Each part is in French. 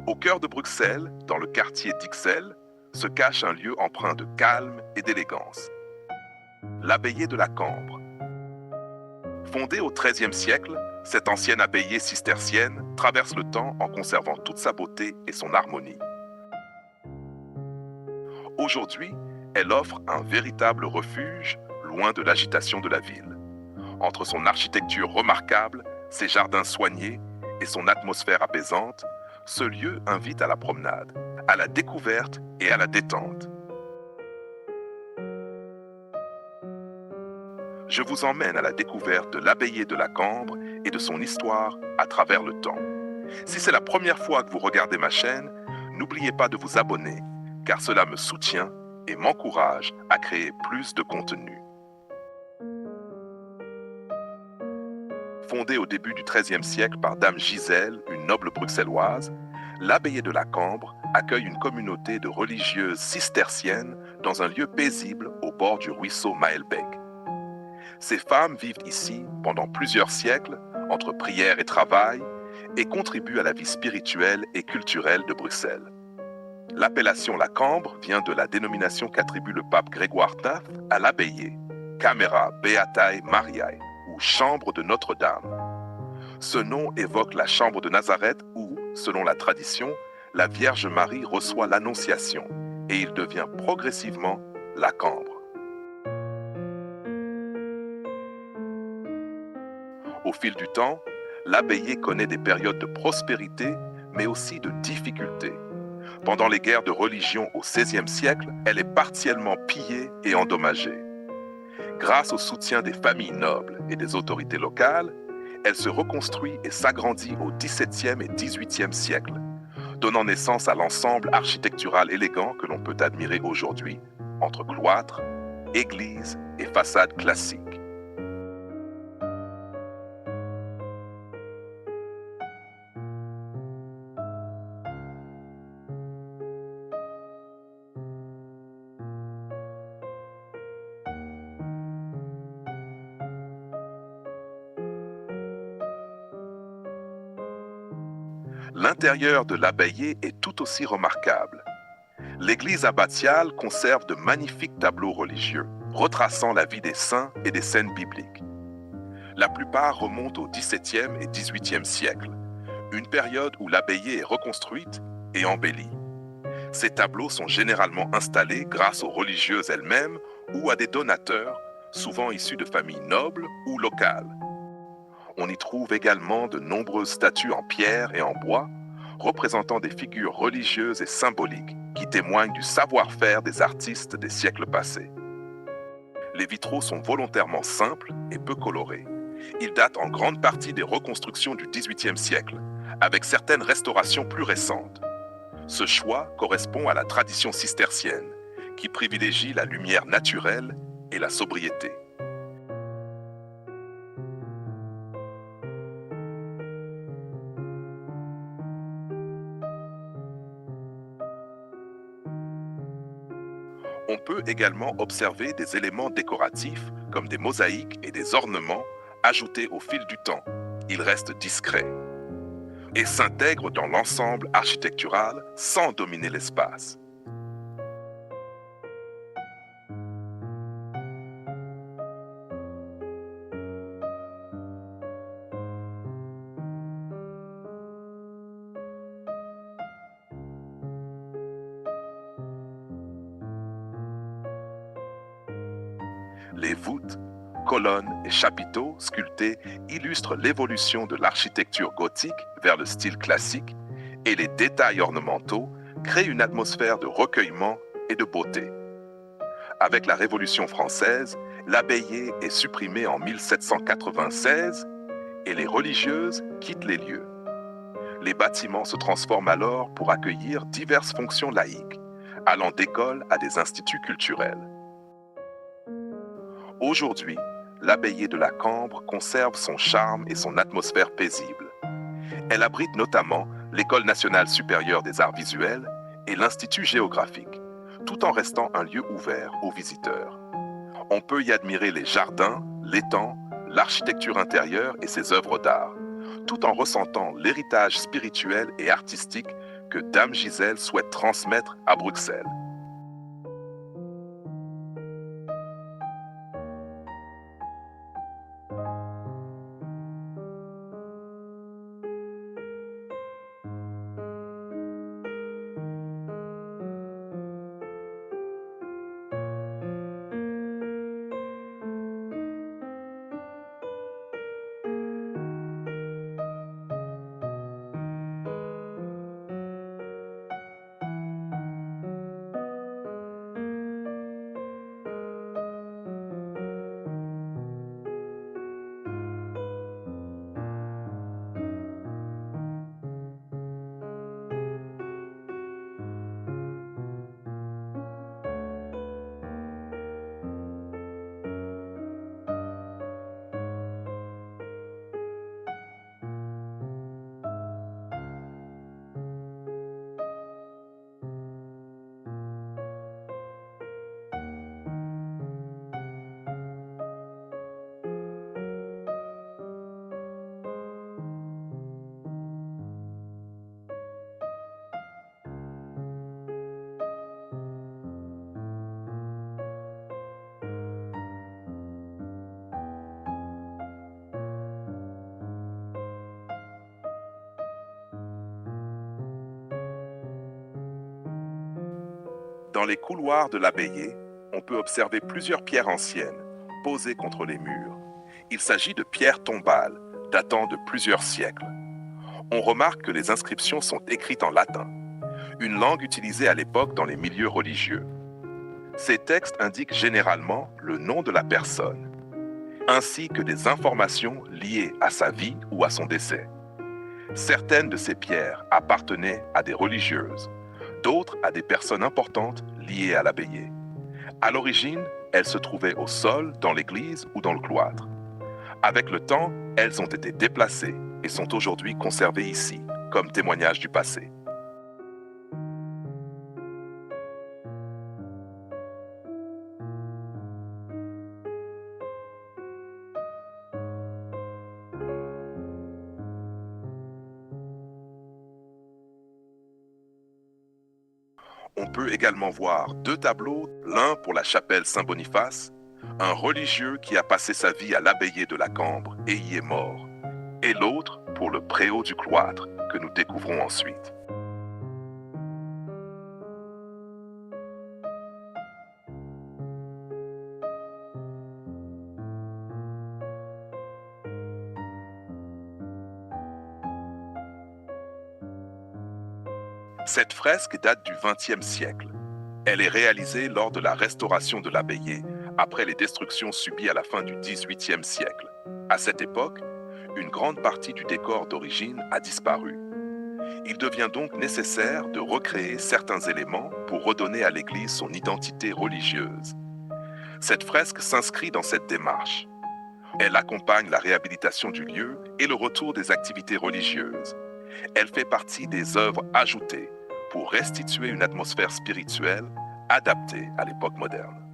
Au cœur de Bruxelles, dans le quartier d'Ixelles, se cache un lieu empreint de calme et d'élégance. L'abbaye de la Cambre. Fondée au XIIIe siècle, cette ancienne abbaye cistercienne traverse le temps en conservant toute sa beauté et son harmonie. Aujourd'hui, elle offre un véritable refuge, loin de l'agitation de la ville. Entre son architecture remarquable, ses jardins soignés et son atmosphère apaisante, ce lieu invite à la promenade, à la découverte et à la détente. Je vous emmène à la découverte de l'abbaye de la Cambre et de son histoire à travers le temps. Si c'est la première fois que vous regardez ma chaîne, n'oubliez pas de vous abonner, car cela me soutient et m'encourage à créer plus de contenu. Fondée au début du XIIIe siècle par Dame Gisèle, une noble bruxelloise, l'abbaye de la Cambre accueille une communauté de religieuses cisterciennes dans un lieu paisible au bord du ruisseau Maelbeek. Ces femmes vivent ici pendant plusieurs siècles, entre prière et travail, et contribuent à la vie spirituelle et culturelle de Bruxelles. L'appellation La Cambre vient de la dénomination qu'attribue le pape Grégoire IX à l'abbaye, Camera Beatae Mariae, ou Chambre de Notre-Dame. Ce nom évoque la chambre de Nazareth où, selon la tradition, la Vierge Marie reçoit l'Annonciation et il devient progressivement la Cambre. Au fil du temps, l'abbaye connaît des périodes de prospérité, mais aussi de difficultés. Pendant les guerres de religion au XVIe siècle, elle est partiellement pillée et endommagée. Grâce au soutien des familles nobles et des autorités locales, elle se reconstruit et s'agrandit au XVIIe et XVIIIe siècle, donnant naissance à l'ensemble architectural élégant que l'on peut admirer aujourd'hui, entre cloîtres, églises et façades classiques. L'intérieur de l'abbaye est tout aussi remarquable. L'église abbatiale conserve de magnifiques tableaux religieux, retraçant la vie des saints et des scènes bibliques. La plupart remontent au XVIIe et XVIIIe siècle, une période où l'abbaye est reconstruite et embellie. Ces tableaux sont généralement installés grâce aux religieuses elles-mêmes ou à des donateurs, souvent issus de familles nobles ou locales. On y trouve également de nombreuses statues en pierre et en bois, représentant des figures religieuses et symboliques qui témoignent du savoir-faire des artistes des siècles passés. Les vitraux sont volontairement simples et peu colorés. Ils datent en grande partie des reconstructions du XVIIIe siècle, avec certaines restaurations plus récentes. Ce choix correspond à la tradition cistercienne, qui privilégie la lumière naturelle et la sobriété. On peut également observer des éléments décoratifs comme des mosaïques et des ornements ajoutés au fil du temps. Ils restent discrets et s'intègrent dans l'ensemble architectural sans dominer l'espace. Les voûtes, colonnes et chapiteaux sculptés illustrent l'évolution de l'architecture gothique vers le style classique et les détails ornementaux créent une atmosphère de recueillement et de beauté. Avec la Révolution française, l'abbaye est supprimée en 1796 et les religieuses quittent les lieux. Les bâtiments se transforment alors pour accueillir diverses fonctions laïques, allant d'écoles à des instituts culturels. Aujourd'hui, l'abbaye de la Cambre conserve son charme et son atmosphère paisible. Elle abrite notamment l'École nationale supérieure des arts visuels et l'Institut géographique, tout en restant un lieu ouvert aux visiteurs. On peut y admirer les jardins, l'étang, l'architecture intérieure et ses œuvres d'art, tout en ressentant l'héritage spirituel et artistique que Dame Gisèle souhaite transmettre à Bruxelles. Dans les couloirs de l'abbaye, on peut observer plusieurs pierres anciennes, posées contre les murs. Il s'agit de pierres tombales, datant de plusieurs siècles. On remarque que les inscriptions sont écrites en latin, une langue utilisée à l'époque dans les milieux religieux. Ces textes indiquent généralement le nom de la personne, ainsi que des informations liées à sa vie ou à son décès. Certaines de ces pierres appartenaient à des religieuses, d'autres à des personnes importantes liées à l'abbaye. À l'origine, elles se trouvaient au sol, dans l'église ou dans le cloître. Avec le temps, elles ont été déplacées et sont aujourd'hui conservées ici, comme témoignage du passé. On peut également voir deux tableaux, l'un pour la chapelle Saint-Boniface, un religieux qui a passé sa vie à l'abbaye de la Cambre et y est mort, et l'autre pour le préau du cloître que nous découvrons ensuite. Cette fresque date du XXe siècle. Elle est réalisée lors de la restauration de l'abbaye, après les destructions subies à la fin du XVIIIe siècle. À cette époque, une grande partie du décor d'origine a disparu. Il devient donc nécessaire de recréer certains éléments pour redonner à l'Église son identité religieuse. Cette fresque s'inscrit dans cette démarche. Elle accompagne la réhabilitation du lieu et le retour des activités religieuses. Elle fait partie des œuvres ajoutées pour restituer une atmosphère spirituelle adaptée à l'époque moderne.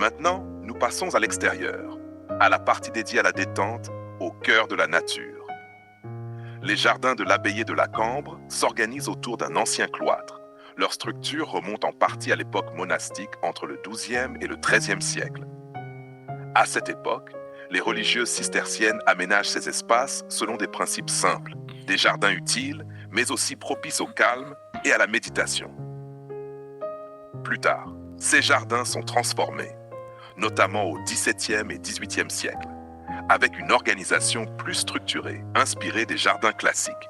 Maintenant, nous passons à l'extérieur, à la partie dédiée à la détente, au cœur de la nature. Les jardins de l'abbaye de la Cambre s'organisent autour d'un ancien cloître. Leur structure remonte en partie à l'époque monastique entre le XIIe et le XIIIe siècle. À cette époque, Les religieuses cisterciennes aménagent ces espaces selon des principes simples, des jardins utiles, mais aussi propices au calme et à la méditation. Plus tard, ces jardins sont transformés, notamment au XVIIe et XVIIIe siècle, avec une organisation plus structurée, inspirée des jardins classiques.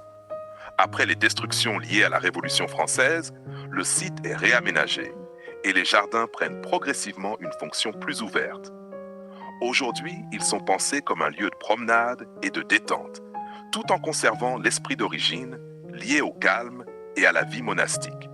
Après les destructions liées à la Révolution française, le site est réaménagé et les jardins prennent progressivement une fonction plus ouverte. Aujourd'hui, ils sont pensés comme un lieu de promenade et de détente, tout en conservant l'esprit d'origine lié au calme et à la vie monastique.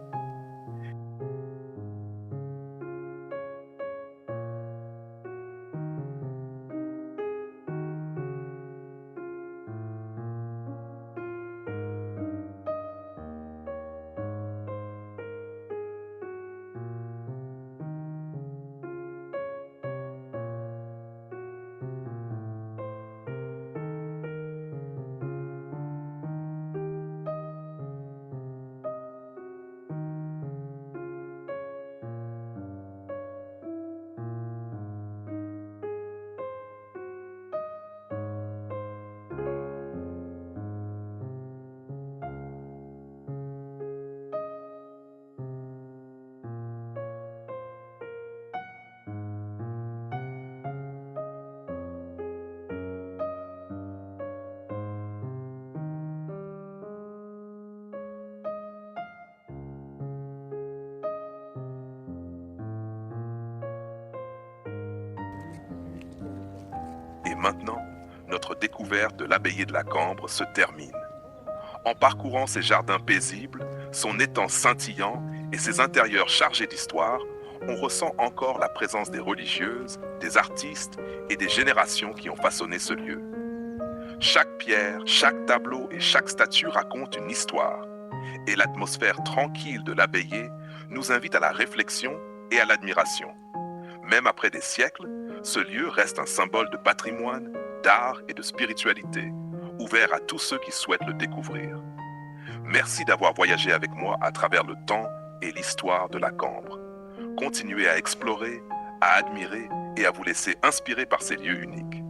Et maintenant, notre découverte de l'abbaye de la Cambre se termine. En parcourant ces jardins paisibles, son étang scintillant et ses intérieurs chargés d'histoire, on ressent encore la présence des religieuses, des artistes et des générations qui ont façonné ce lieu. Chaque pierre, chaque tableau et chaque statue raconte une histoire, et l'atmosphère tranquille de l'abbaye nous invite à la réflexion et à l'admiration. Même après des siècles, ce lieu reste un symbole de patrimoine, d'art et de spiritualité, ouvert à tous ceux qui souhaitent le découvrir. Merci d'avoir voyagé avec moi à travers le temps et l'histoire de la Cambre. Continuez à explorer, à admirer et à vous laisser inspirer par ces lieux uniques.